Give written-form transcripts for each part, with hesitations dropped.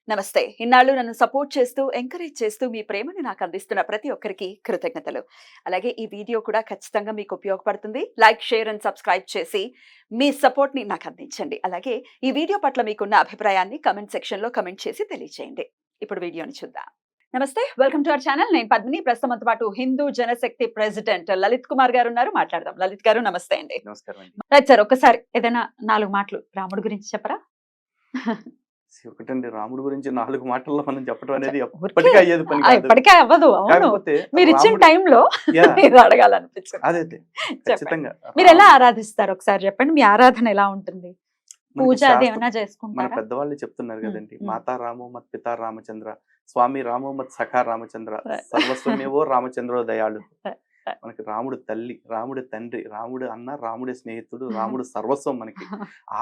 నమస్తే. ఇన్నాళ్ళు నన్ను సపోర్ట్ చేస్తూ, ఎంకరేజ్ చేస్తూ మీ ప్రేమని నాకు అందిస్తున్న ప్రతి ఒక్కరికి కృతజ్ఞతలు. అలాగే ఈ వీడియో కూడా ఖచ్చితంగా మీకు ఉపయోగపడుతుంది. లైక్, షేర్ అండ్ సబ్స్క్రైబ్ చేసి మీ సపోర్ట్‌ని నాకు అందించండి. అలాగే ఈ వీడియో పట్ల మీకున్న అభిప్రాయాన్ని కామెంట్ సెక్షన్‌లో కామెంట్ చేసి తెలియజేయండి. ఇప్పుడు వీడియోని చూద్దాం. నమస్తే. Welcome to our channel. నేను పద్మిని. ప్రస్తుతం మనతో పాటు హిందూ జనశక్తి ప్రెసిడెంట్ లలిత్ కుమార్ గారు ఉన్నారు. మాట్లాడదాం. లలిత్ గారు నమస్తే అండి. నమస్కారం అండి. Right sir. ఒక్కసారి ఏదైనా 4 మాటలు రాముడి గురించి చెప్పరా? ఒకటండి, రాముడి గురించి 4 మాటల్లో మనం చెప్పడం అనేది ఊరికే ఎప్పటికీ అయ్యేది పని కాదు. ఇప్పటికే అవ్వదు. అవును. కాకపోతే మీరు ఇచ్చిన రాముడు టైంలో యాహ్! ఇది అడగాలనిపించింది. అదైతే చెప్పండి. ఖచ్చితంగా మీరు ఎలా ఆరాధిస్తారు ఒకసారి చెప్పండి? మీ ఆరాధన ఎలా ఉంటుంది? మనకి పూజ అది శాస్త్రం ఏమైనా మన చేసుకుంటారా? పెద్దవాళ్ళు చెప్తున్నారు హ్మ్. కదండి. హ్మ్. మాతా రామో మత్ పితా రామచంద్ర, స్వామి రామో మత్ సఖా రామచంద్ర, రైట్. సర్వస్వమేవో రామచంద్రో దయాళు. రైట్. మనకి రాముడు తల్లి, రాముడు తండ్రి, రాముడు అన్న, రాముడి స్నేహితుడు, రాముడు సర్వస్వం మనకి.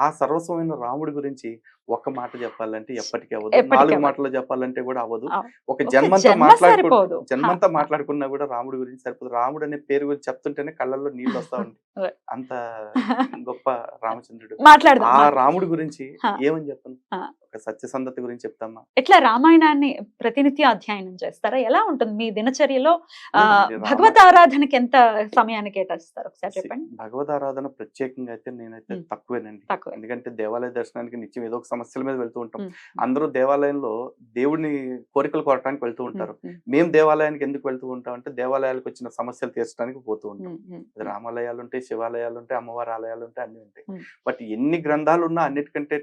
ఆ సర్వస్వమైన రాముడి గురించి ఒక మాట చెప్పాలంటే ఎప్పటికీ అవ్వదు. ఎప్పటికీ 4 అవ్వదు. మాటల్లో చెప్పాలంటే కూడా అవ్వదు. అవును. ఒక ఒక జన్మంతా జన్మ సరిపోదు. జన్మంతా మాట్లాడుకున్నా కూడా రాముడి గురించి సరిపోదు. రాముడు అనే పేరు గురించి చెప్తుంటేనే కళ్ళల్లో నీళ్ళు వస్తా ఉంటాయి. రైట్. అంత గొప్ప రామచంద్రుడు. మాట్లాడదాం. ఆ మాట్లాడదాం. రాముడి గురించి హా. ఏమని చెప్పను? హా. ఒక సత్యసంధత గురించి చెప్తామా? ఎట్లా రామాయణాన్ని ప్రతినిత్యం అధ్యయనం చేస్తారా? ఎలా ఉంటుంది మీ దినచర్యలో? లేదండి, భగవత్ ఆరాధనకి ఎంత సమయాన్ని కేటాయిస్తారు ఒకసారి చెప్పండి? భగవద్ ఆరాధన ప్రత్యేకంగా అయితే నేనైతే ఉమ్. తక్కువేనండి. తక్కువే. ఎందుకంటే దేవాలయ దర్శనానికి నిత్యం ఏదో ఒక సమస్యల మీద వెళ్తూ ఉంటాం. ఉమ్. అందరూ దేవాలయంలో దేవుడిని కోరికలు కోరటానికి వెళ్తూ ఉంటారు. ఉమ్. ఉమ్. మేము దేవాలయానికి ఎందుకు వెళ్తూ ఉంటాం అంటే దేవాలయాలకు వచ్చిన సమస్యలు తీర్చడానికి పోతూ ఉంటాం. ఉమ్. ఉమ్. అది రామాలయాలు ఉంటాయి, శివాలయాలు ఉంటాయి, అమ్మవారి ఆలయాలు ఉంటాయి, అన్ని ఉంటాయి. ఉమ్. బట్ ఎన్ని గ్రంథాలు ఉన్నా అన్నిటికంటే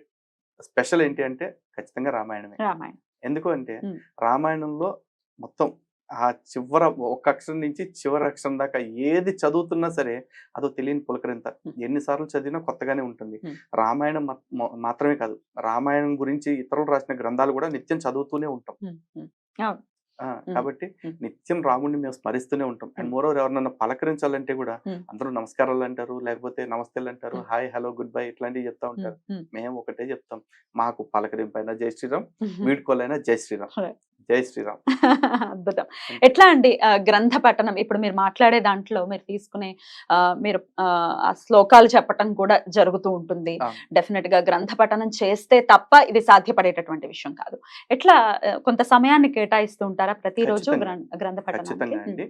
స్పెషల్ ఏంటి అంటే ఖచ్చితంగా రామాయణమే. రామాయణం. ఎందుకు అంటే ఉమ్. రామాయణంలో మొత్తం ఆ చివర ఒక అక్షరం నుంచి చివరి అక్షరం దాకా ఏది చదువుతున్నా సరే అదో తెలియని పులకరింత. ఎన్నిసార్లు చదివినా కొత్తగానే ఉంటుంది. Hmm. రామాయణం మాత్రమే కాదు, రామాయణం గురించి ఇతరులు రాసిన గ్రంథాలు కూడా నిత్యం చదువుతూనే ఉంటాం. అవును. కాబట్టి Hmm. నిత్యం రాముడిని మేము స్మరిస్తూనే ఉంటాం. అండ్ మోరోవర్ ఎవరినన్నా పలకరించాలంటే కూడా అందరూ నమస్కారాలు అంటారు, లేకపోతే నమస్తేలు అంటారు, హాయ్ హలో గుడ్ బై ఇట్లాంటివి చెప్తా ఉంటారు. మేము ఒకటే చెప్తాం, మాకు పలకరింపైనా జై శ్రీరామ్, వీడ్కోలైనా జై శ్రీరామ్, జై శ్రీరామ్. అద్భుతం. ఎట్లా అండి గ్రంథ పఠనం? ఇప్పుడు మీరు మాట్లాడే దాంట్లో మీరు తీసుకునే మీరు ఆ శ్లోకాలు చెప్పటం కూడా జరుగుతూ ఉంటుంది. డెఫినెట్ గా గ్రంథ పఠనం చేస్తే తప్ప ఇది సాధ్యపడేటటువంటి విషయం కాదు. ఎట్లా కొంత సమయాన్ని కేటాయిస్తూ ఉంటారా ప్రతిరోజు గ్రంథ ఖచ్చితంగా అండి.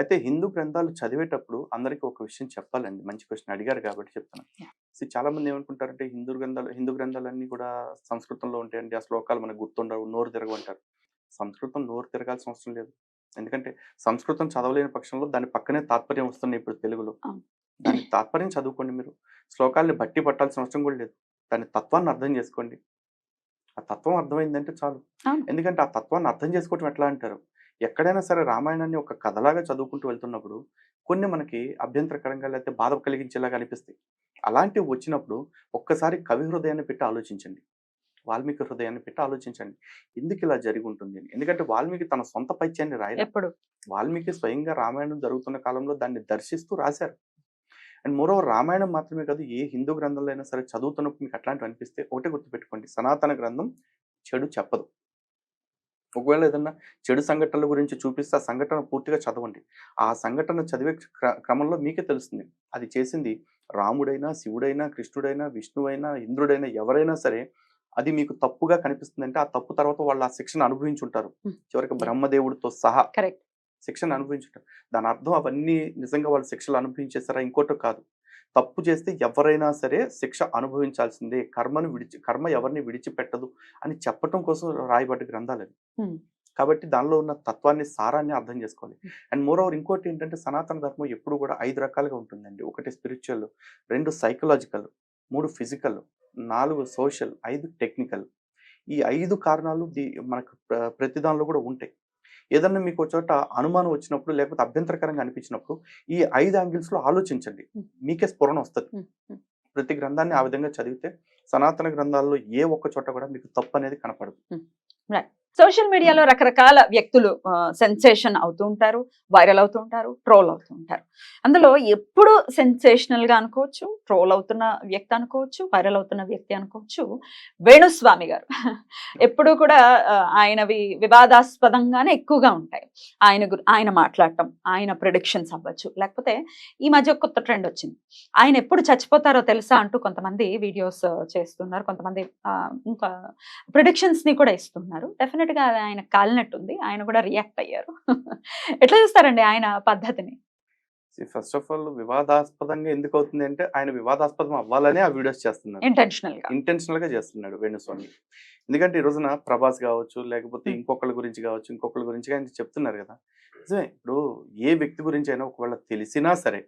అయితే హిందూ గ్రంథాలు చదివేటప్పుడు అందరికి ఒక విషయం చెప్పాలండి. మంచి క్వశ్చన్ అడిగారు కాబట్టి చెప్తాను. చాలా మంది ఏమనుకుంటారంటే హిందూ గ్రంథాలన్నీ కూడా సంస్కృతంలో ఉంటాయండి, ఆ శ్లోకాలు మనకు గుర్తుండవు, నోరు తిరగమంటారు. సంస్కృతం నోరు తిరగాల్సిన అవసరం లేదు. ఎందుకంటే సంస్కృతం చదవలేని పక్షంలో దాని పక్కనే తాత్పర్యం వస్తున్నాయి ఇప్పుడు తెలుగులో. దాని తాత్పర్యం చదువుకోండి మీరు. శ్లోకాలని బట్టి పట్టాల్సిన అవసరం కూడా లేదు. దాని తత్వాన్ని అర్థం చేసుకోండి. ఆ తత్వం అర్థమైందంటే చాలు. ఎందుకంటే ఆ తత్వాన్ని అర్థం చేసుకోవటం ఎట్లా అంటారు, ఎక్కడైనా సరే రామాయణాన్ని ఒక కథలాగా చదువుకుంటూ వెళ్తున్నప్పుడు కొన్ని మనకి అభ్యంతరకరంగా లేకపోతే బాధ కలిగించేలాగా అనిపిస్తాయి. అలాంటివి వచ్చినప్పుడు ఒక్కసారి కవి హృదయాన్ని పెట్టి ఆలోచించండి, వాల్మీకి హృదయాన్ని పెట్టి ఆలోచించండి, ఎందుకు ఇలా జరిగి ఉంటుంది అని. ఎందుకంటే వాల్మీకి తన సొంత పైత్యాన్ని రాయలేదు. ఎప్పుడు వాల్మీకి స్వయంగా రామాయణం జరుగుతున్న కాలంలో దాన్ని దర్శిస్తూ రాశారు. అండ్ మోరోవర్ రామాయణం మాత్రమే కాదు, ఏ హిందూ గ్రంథంలో అయినా సరే చదువుతున్నప్పుడు మీకు అట్లాంటివి అనిపిస్తే ఒకటే గుర్తుపెట్టుకోండి, సనాతన గ్రంథం చెడు చెప్పదు. ఒకవేళ ఏదన్నా చెడు సంఘటనల గురించి చూపిస్తే ఆ సంఘటన పూర్తిగా చదవండి. ఆ సంఘటన చదివే క్రమంలో మీకే తెలుస్తుంది అది చేసింది రాముడైనా, శివుడైనా, కృష్ణుడైనా, విష్ణువైనా, ఇంద్రుడైనా, ఎవరైనా సరే అది మీకు తప్పుగా కనిపిస్తుందంటే ఆ తప్పు తర్వాత వాళ్ళు ఆ శిక్షను అనుభవించుంటారు. చివరికి బ్రహ్మదేవుడితో సహా శిక్షను అనుభవించుంటారు. దాని అర్థం అవన్నీ నిజంగా వాళ్ళు శిక్షలు అనుభవించేస్తారా? ఇంకోటో కాదు. తప్పు చేస్తే ఎవరైనా సరే శిక్ష అనుభవించాల్సిందే, కర్మ ఎవరిని విడిచిపెట్టదు అని చెప్పటం కోసం రాయబడ్డ గ్రంథాలు అవి. కాబట్టి దానిలో ఉన్న తత్వాన్ని, సారాన్ని అర్థం చేసుకోవాలి. అండ్ మోరోవర్ ఇంకోటి ఏంటంటే సనాతన ధర్మం ఎప్పుడు కూడా 5 రకాలుగా ఉంటుందండి. 1 spiritual, 2 psychological, 3 physical, 4 social, 5 technical. ఈ 5 కారణాలు మనకు ప్రతి దానిలో కూడా ఉంటాయి. ఏదన్నా మీకు ఒక చోట అనుమానం వచ్చినప్పుడు లేకపోతే అభ్యంతరకరంగా అనిపించినప్పుడు ఈ 5 యాంగిల్స్ లో ఆలోచించండి, మీకే స్ఫురణ వస్తుంది. ప్రతి గ్రంథాన్ని ఆ విధంగా చదివితే సనాతన గ్రంథాల్లో ఏ ఒక్క చోట కూడా మీకు తప్పు అనేది కనపడదు. సోషల్ మీడియాలో రకరకాల వ్యక్తులు సెన్సేషన్ అవుతూ ఉంటారు, వైరల్ అవుతూ ఉంటారు, ట్రోల్ అవుతూ ఉంటారు. అందులో ఎప్పుడు సెన్సేషనల్ గా అనుకోవచ్చు, ట్రోల్ అవుతున్న వ్యక్తి అనుకోవచ్చు, వైరల్ అవుతున్న వ్యక్తి అనుకోవచ్చు, వేణుస్వామి గారు. ఎప్పుడు కూడా ఆయనవి వివాదాస్పదంగానే ఎక్కువగా ఉంటాయి. ఆయన మాట్లాడటం, ఆయన ప్రిడిక్షన్స్ అవ్వచ్చు, లేకపోతే ఈ మధ్య ఒక కొత్త ట్రెండ్ వచ్చింది. ఆయన ఎప్పుడు చచ్చిపోతారో తెలుసా అంటూ కొంతమంది వీడియోస్ చేస్తున్నారు, కొంతమంది ఇంకా ప్రిడిక్షన్స్ ని కూడా ఇస్తున్నారు. డెఫినెట్ గా అది ఆయన కాలినట్టుంది, ఆయన కూడా రియాక్ట్ అయ్యారు. ఎట్లా చూస్తారండి ఆయన పద్ధతిని? ఫస్ట్ ఆఫ్ ఆల్ వివాదాస్పదంగా ఎందుకు అవుతుంది అంటే ఆయన వివాదాస్పదం అవ్వాలనే ఆ వీడియోస్ చేస్తున్నాడు. ఇంటెన్షనల్ గా. ఇంటెన్షనల్ గా చేస్తున్నాడు వేణుస్వామి. ఎందుకంటే ఈ రోజున ప్రభాస్ కావచ్చు, లేకపోతే ఇంకొకళ్ళ గురించి కావచ్చు, ఇంకొకళ్ళ గురించి ఆయన చెప్తున్నారు కదా. నిజమే, ఇప్పుడు ఏ వ్యక్తి గురించి అయినా ఒకవేళ తెలిసినా సరే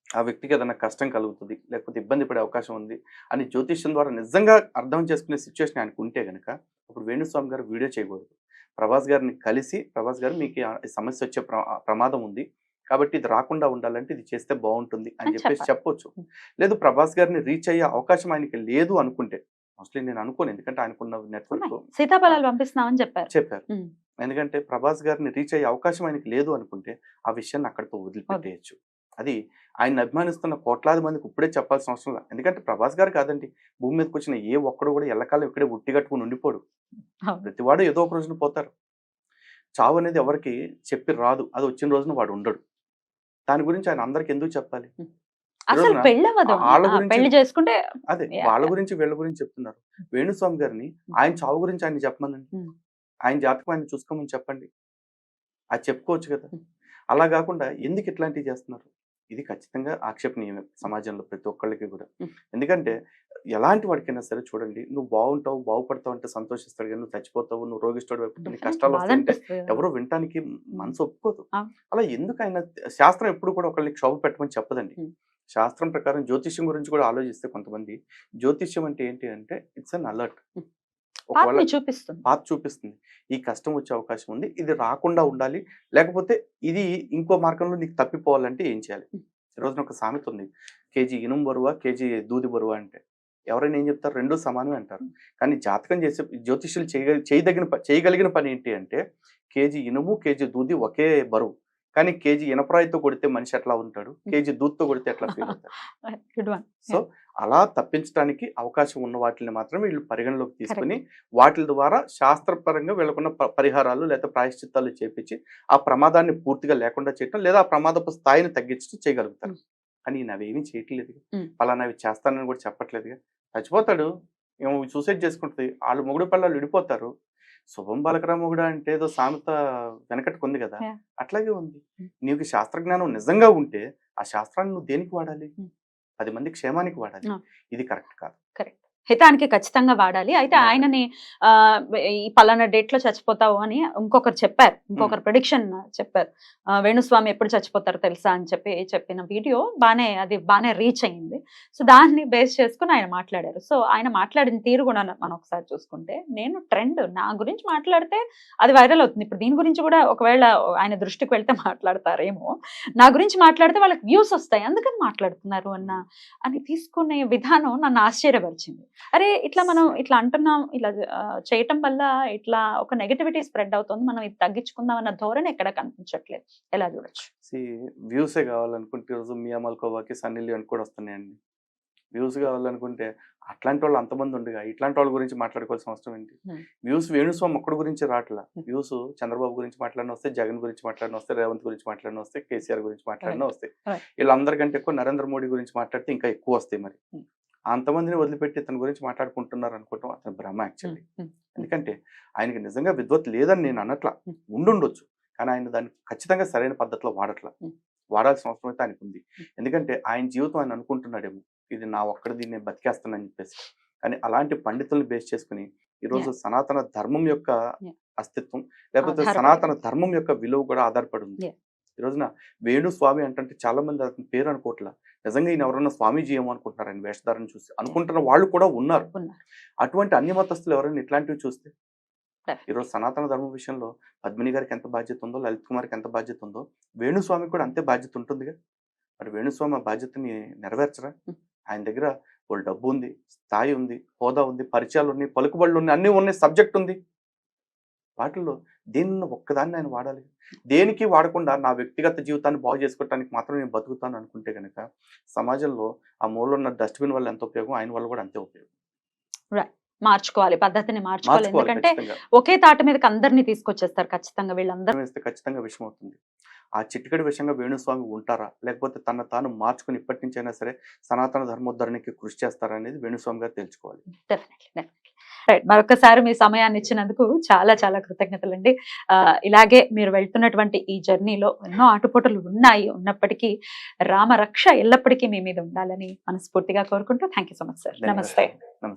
ఆ వ్యక్తికి ఏదైనా కష్టం కలుగుతుంది, లేకపోతే ఇబ్బంది పడే అవకాశం ఉంది అని జ్యోతిష్యం ద్వారా నిజంగా అర్థం చేసుకునే సిచ్యువేషన్ ఆయనకు ఉంటే గనక అప్పుడు వేణుస్వామి గారు వీడియో చేయకూడదు. ప్రభాస్ గారిని కలిసి, ప్రభాస్ గారు మీకు ఈ సమస్య వచ్చే ప్రమాదం ఉంది, కాబట్టి ఇది రాకుండా ఉండాలంటే ఇది చేస్తే బాగుంటుంది అని అని చెప్పేసి చెప్పాలి. చెప్పొచ్చు. లేదు ప్రభాస్ గారిని రీచ్ అయ్యే అవకాశం ఆయనకి లేదు అనుకుంటే, మోస్ట్లీ నేను అనుకోను, ఎందుకంటే ఆయనకున్న నెట్వర్క్ ఉన్నాయి. సీతాఫలాలు పంపిస్తున్నామని చెప్పారు. చెప్పారు. ఉమ్. ఎందుకంటే ప్రభాస్ గారిని రీచ్ అయ్యే అవకాశం ఆయనకి లేదు అనుకుంటే ఆ విషయాన్ని అక్కడితో వదిలిపెట్టేయచ్చు. అది ఆయన అభిమానిస్తున్న కోట్లాది మందికి ఇప్పుడే చెప్పాల్సిన అవసరం లేదు. ఎందుకంటే ప్రభాస్ గారు కాదండి, భూమి మీదకి వచ్చిన ఏ ఒక్కడు కూడా ఎల్లకాలం ఇక్కడే ఉట్టి కట్టుకుని ఉండిపోడు. అవును. ప్రతివాడు ఏదో ఒక రోజున పోతారు. చావు అనేది ఎవరికి చెప్పి రాదు, అది వచ్చిన రోజున వాడు ఉండడు. దాని గురించి ఆయన అందరికి ఎందుకు చెప్పాలి? ఈ అసలు రోజున పెళ్ళవదు. వాళ్ళ గురించి పెళ్లి చేసుకుంటే అదే యా, వాళ్ళ యా. గురించి వీళ్ళ గురించి చెప్తున్నారు. వేణుస్వామి గారిని ఆయన చావు గురించి ఆయన చెప్పమనండి, ఉమ్. ఆయన జాతకం ఆయన చూసుకోమని చెప్పండి, అది చెప్పుకోవచ్చు కదా. ఉమ్. అలా కాకుండా ఎందుకు ఇట్లాంటివి చేస్తున్నారు? ఇది ఖచ్చితంగా ఆక్షేపణీయమే సమాజంలో ప్రతి ఒక్కళ్ళకి కూడా. ఉమ్. ఎందుకంటే ఎలాంటి వాడికైనా సరే చూడండి, నువ్వు బాగుంటావు, బాగుపడతావు అంటే సంతోషిస్తాడు కానీ నువ్వు చచ్చిపోతావు, నువ్వు రోగిష్టుడు వైపు నీ Definitely కష్టాలు బాధ వస్తాయంటే అనిపిస్తుంది కదా. ఎవరు వినటానికి మనసు ఒప్పుకోదు. ఆ. అలా ఎందుకు ఆయన శాస్త్రం ఎప్పుడు కూడా ఒకళ్ళకి క్షోభ పెట్టమని చెప్పదండి. ఉమ్. శాస్త్రం ప్రకారం జ్యోతిష్యం గురించి కూడా ఆలోచిస్తే కొంతమంది, జ్యోతిష్యం అంటే ఏంటి అంటే ఇట్స్ అన్ అలర్ట్. ఒకవేళ పాత్ని చూపిస్తుంది. పాత చూపిస్తుంది, ఈ కష్టం వచ్చే అవకాశం ఉంది, ఇది రాకుండా ఉండాలి, లేకపోతే ఇది ఇంకో మార్గంలో నీకు తప్పిపోవాలంటే ఏం చేయాలి? ఈ రోజున ఒక సామెత ఉంది, కేజీ ఇనుము బరువా, కేజీ దూది బరువా అంటే. ఎవరైనా ఏం చెప్తారు? రెండు సమానమే అంటారు. కానీ జాతకం చేసే జ్యోతిష్యులు చేయగలిగిన పని ఏంటి అంటే, కేజీ ఇనుము, కేజీ దూది ఒకే బరువు, కానీ కేజీ ఇనపరాయితో కొడితే మనిషి ఎట్లా ఉంటాడు, కేజీ దూదితో కొడితే ఎట్లా ఫీల్ అవుతాడు? Good one. సో అలా తప్పించడానికి అవకాశం ఉన్న వాటిని మాత్రమే వీళ్ళు పరిగణలోకి తీసుకుని వాటి ద్వారా శాస్త్రపరంగా వీళ్ళకున్న పరిహారాలు లేదా ప్రాయశ్చిత్తాలు చేపించి ఆ ప్రమాదాన్ని పూర్తిగా లేకుండా చేయటం, లేదా ఆ ప్రమాదపు స్థాయిని తగ్గించడం చేయగలుగుతారు. కానీ ఈయన అవేమీ చేయట్లేదు, పలానా అవి చేస్తానని కూడా చెప్పట్లేదుగా. చచ్చిపోతాడు, ఏమో సూసైడ్ చేసుకుంటుంది, వాళ్ళు మొగుడు పిల్లలు విడిపోతారు. శుభం బలకరా మొగుడు అంటే ఏదో సామెత వెనకట్టుకుంది కదా, అట్లాగే ఉంది. నీకు శాస్త్రజ్ఞానం నిజంగా ఉంటే ఆ శాస్త్రాన్ని నువ్వు దేనికి వాడాలి? 10 మంది క్షేమానికి వాడాలి. ఇది కరెక్ట్ కాదు. కరెక్ట్. హితానికి ఖచ్చితంగా వాడాలి. అయితే ఆయనని ఈ పలానా డేట్ లో చచ్చిపోతావు అని ఇంకొకరు చెప్పారు, ఇంకొకరు ప్రిడిక్షన్ చెప్పారు. వేణుస్వామి ఎప్పుడు చచ్చిపోతారో తెలుసా అని చెప్పిన వీడియో బానే రీచ్ అయ్యింది. సో దాన్ని బేస్ చేసుకుని ఆయన మాట్లాడారు. సో ఆయన మాట్లాడిన తీరు కూడా మనం ఒకసారి చూసుకుంటే, నేను ట్రెండ్ నా గురించి మాట్లాడితే అది వైరల్ అవుతుంది. ఇప్పుడు దీని గురించి కూడా ఒకవేళ ఆయన దృష్టికి వెళ్తే మాట్లాడతారేమో, నా గురించి మాట్లాడితే వాళ్ళకి వ్యూస్ వస్తాయి, అందుకని మాట్లాడుతున్నారు అని తీసుకునే విధానం నన్ను ఆశ్చర్యపరిచింది. అరే ఇట్లా మనం ఇట్లా అంటున్నాం, ఇలా చేయటం వల్ల ఇట్లా ఒక నెగటివిటీ స్ప్రెడ్ అవుతుంది, మనం ఇది తగ్గించుకుందాం అన్న ధోరణి ఎక్కడ కనిపించట్లేదు. ఎలా చూడొచ్చు? వ్యూసే కావాలనుకుంటే ఈరోజు మియా మల్కోవాకి, సన్నీ లియోన్ కూడా వస్తున్నాయండి. వ్యూస్ కావాలనుకుంటే అట్లాంటి వాళ్ళు అంతమంది ఉండగా ఇట్లాంటి వాళ్ళ గురించి మాట్లాడుకోవాల్సిన అవసరం ఏంటి? వ్యూస్ వేణుస్వామి ఒక్కడి గురించి రావట్లా. వ్యూస్ చంద్రబాబు గురించి మాట్లాడిన వస్తే, జగన్ గురించి మాట్లాడిన వస్తే, రేవంత్ గురించి మాట్లాడిన వస్తే, కేసీఆర్ గురించి మాట్లాడిన వస్తాయి. వీళ్ళందరికంటే ఎక్కువ నరేంద్ర మోడీ గురించి మాట్లాడితే ఇంకా ఎక్కువ వస్తాయి. మరి అంతమందిని వదిలిపెట్టి తన గురించి మాట్లాడుకుంటున్నారు అనుకోవటం అతని భ్రమ యాక్చువల్లీ. ఎందుకంటే ఆయనకి నిజంగా విద్వత్ లేదని నేను అనట్లా, ఉండుండొచ్చు, కానీ ఆయన దాన్ని ఖచ్చితంగా సరైన పద్ధతిలో వాడాల్సిన అవసరం అయితే ఆయనకు ఉంది. ఎందుకంటే ఆయన జీవితం ఆయన అనుకుంటున్నాడేమో, ఇది నా ఒక్కడిది నేను బతికేస్తానని చెప్పేసి. కానీ అలాంటి పండితుల్ని బేస్ చేసుకుని ఈరోజు సనాతన ధర్మం యొక్క అస్తిత్వం, లేకపోతే సనాతన ధర్మం యొక్క విలువ కూడా ఆధారపడి ఉంది. ఈ రోజున వేణుస్వామి అంటే చాలా మంది అతని పేరు అనుకోవట్లా, నిజంగా ఈయన ఎవరన్నా స్వామీజీ ఏమో అనుకుంటున్నారు, ఆయన వేషధారణ చూసి అనుకుంటున్న వాళ్ళు కూడా ఉన్నారు. అటువంటి అన్య మతస్థులు ఎవరైనా ఇట్లాంటివి చూస్తే, ఈరోజు సనాతన ధర్మం విషయంలో పద్మిని గారికి ఎంత బాధ్యత ఉందో, లలిత్ కుమార్కి ఎంత బాధ్యత ఉందో, వేణుస్వామికి కూడా అంతే బాధ్యత ఉంటుందిగా. మరి వేణుస్వామి ఆ బాధ్యతని నెరవేర్చరా? ఆయన దగ్గర వాళ్ళు డబ్బు ఉంది, స్థాయి ఉంది, హోదా ఉంది, పరిచయాలు ఉన్నాయి, పలుకుబడులు ఉన్నాయి, అన్నీ ఉన్నాయి, సబ్జెక్ట్ ఉంది. వాటిల్లో దేనిలో ఒక్కదాన్ని ఆయన వాడాలి. దేనికి వాడకుండా నా వ్యక్తిగత జీవితాన్ని బాగు చేసుకోవటానికి మాత్రం నేను బతుకుతాను అనుకుంటే గనక సమాజంలో ఆ మూలన్న డస్ట్‌బిన్ వల్ల ఎంత ఉపయోగం, ఆయన వల్ల కూడా అంతే ఉపయోగం. మార్చుకోవాలి, పద్ధతిని మార్చుకోవాలి. మార్చుకోవాలి ఎందుకంటే ఖచ్చితంగా. ఒకే తాటి మీదకి అందరినీ తీసుకొచ్చేస్తారు ఖచ్చితంగా వీళ్ళందరూ. వేస్తే ఖచ్చితంగా విషం అవుతుంది. ఆ చిటికెడు విషంగా వేణుస్వామి ఉంటారా? లేకపోతే తనను తాను మార్చుకొని ఇప్పటి నుంచైనా సరే సనాతన ధర్మోద్ధరణకి కృషి చేస్తారా అనేది వేణుస్వామి గారు తెలుసుకోవాలి. డెఫినెట్లీ. రైట్. మరొకసారి మీ సమయాన్ని ఇచ్చినందుకు చాలా చాలా కృతజ్ఞతలండి. ఇలాగే మీరు వెళ్తున్నటువంటి ఈ జర్నీలో ఎన్నో ఆటుపోటులు ఉన్నప్పటికీ రామరక్ష ఎల్లప్పటికీ మీ మీద ఉండాలని మనస్ఫూర్తిగా కోరుకుంటూ thank you so much sir. నమస్తే. నమస్తే.